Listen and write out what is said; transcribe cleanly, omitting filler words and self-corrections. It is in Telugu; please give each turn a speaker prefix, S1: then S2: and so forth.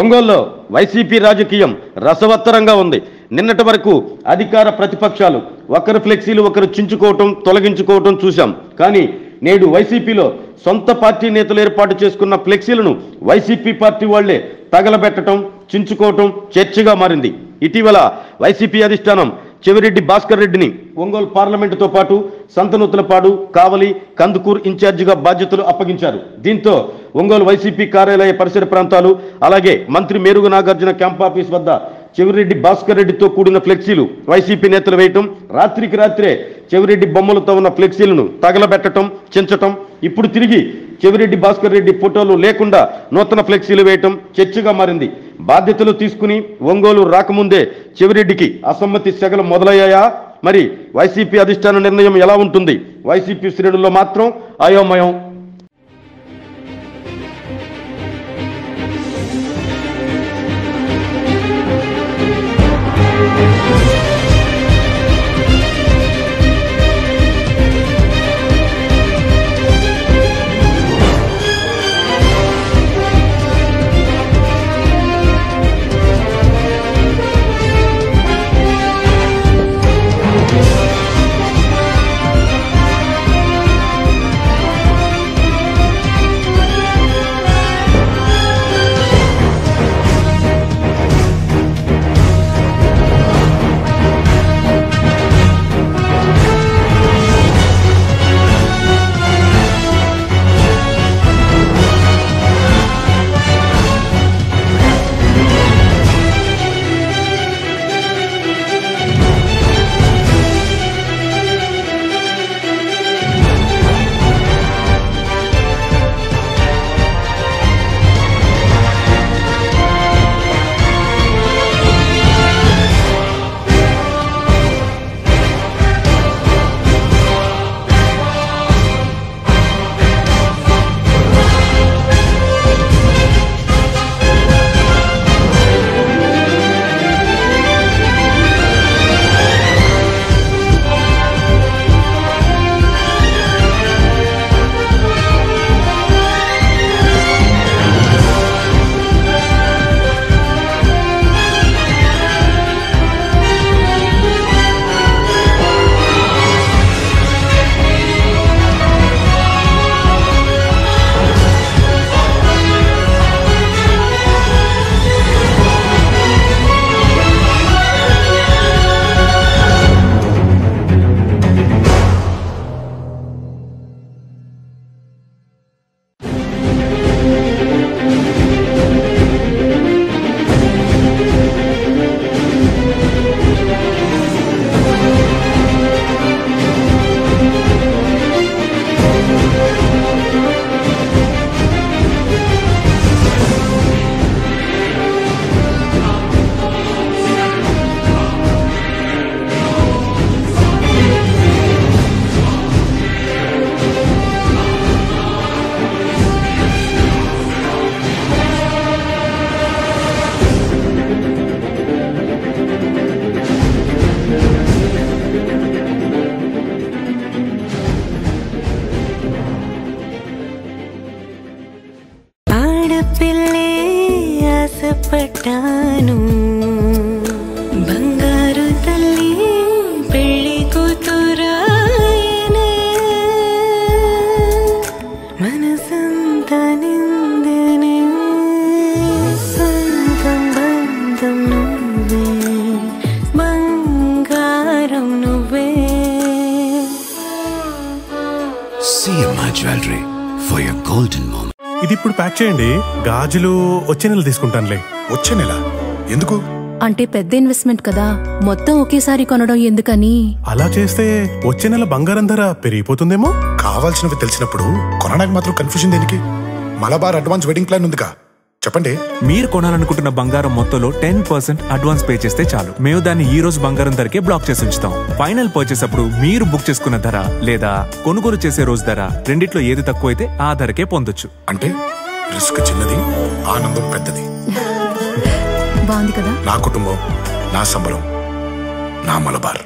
S1: ఒంగోలులో వైసీపీ రాజకీయం రసవత్తరంగా ఉంది. నిన్నటి వరకు అధికార ప్రతిపక్షాలు ఒకరు ఫ్లెక్సీలు ఒకరు చించుకోవటం తొలగించుకోవటం చూశాం. కానీ నేడు వైసీపీలో సొంత పార్టీ నేతలు ఏర్పాటు చేసుకున్న ఫ్లెక్సీలను వైసీపీ పార్టీ వాళ్లే తగలబెట్టడం చించుకోవటం చర్చగా మారింది. ఇటీవల వైసీపీ అధిష్టానం చెవిరెడ్డి భాస్కర్ రెడ్డిని ఒంగోలు పార్లమెంటుతో పాటు సంతనూతలపాడు, కావలి, కందుకూరు ఇన్ఛార్జిగా బాధ్యతలు అప్పగించారు. దీంతో ఒంగోలు వైసీపీ కార్యాలయ పరిసర ప్రాంతాలు అలాగే మంత్రి మేరుగు నాగార్జున క్యాంప్ ఆఫీస్ వద్ద చెవిరెడ్డి భాస్కర్ రెడ్డితో కూడిన ఫ్లెక్సీలు వైసీపీ నేతలు వేయటం, రాత్రికి రాత్రే చెవిరెడ్డి బొమ్మలతో ఉన్న ఫ్లెక్సీలను తగలబెట్టడం చించటం, ఇప్పుడు తిరిగి చెవిరెడ్డి భాస్కర్ రెడ్డి ఫోటోలు లేకుండా నూతన ఫ్లెక్సీలు వేయటం చర్చగా మారింది. బాధ్యతలు తీసుకుని ఒంగోలు రాకముందే చెవిరెడ్డికి అసమ్మతి సెగలు మొదలయ్యాయా? మరి వైసీపీ అధిష్టాన నిర్ణయం ఎలా ఉంటుంది? వైసీపీ శ్రేణుల్లో మాత్రం అయోమయం.
S2: పట్టాను బంగారు తల్లి పెళ్లి కూతురాయనే మనసంతా నిందనే సొంతం బంధం నువ్వే బంగారం నువ్వే.
S3: CMI Jewelry for your golden moment.
S4: ఇది ఇప్పుడు ప్యాక్ చేయండి. గాజులు వచ్చే నెల తీసుకుంటానులే.
S5: వచ్చే నెల ఎందుకు?
S6: అంటే పెద్ద ఇన్వెస్ట్మెంట్ కదా, మొత్తం ఒకేసారి కొనడం ఎందుకని.
S4: అలా చేస్తే వచ్చే నెల బంగారం ధర పెరిగిపోతుందేమో.
S5: కావాల్సినవి తెలిసినప్పుడు కొనడానికి మాత్రం కన్ఫ్యూజన్ దేనికి? మలబార్ అడ్వాన్స్ వెడ్డింగ్ ప్లాన్ ఉందిగా, చెప్పండి.
S7: మీరు కొనాలనుకుంటున్న బంగారం మొత్తంలో 10% అడ్వాన్స్ పే చేస్తే చాలు. మేము దాన్ని ఈ రోజు బంగారం ధరకే బ్లాక్ చేసి ఉంచుతాం. ఫైనల్ పర్చేస్ అప్పుడు మీరు బుక్ చేసుకున్న ధర లేదా కొనుగోలు చేసే రోజు ధర రెండిట్లో ఏది తక్కువైతే ఆ ధరకే పొందొచ్చు.
S5: అంటే రిస్క్ చిన్నది, ఆనందం పెద్దది.
S6: బాగుంది కదా.
S5: నా కుటుంబం, నా సంబరం, నా మలబార్.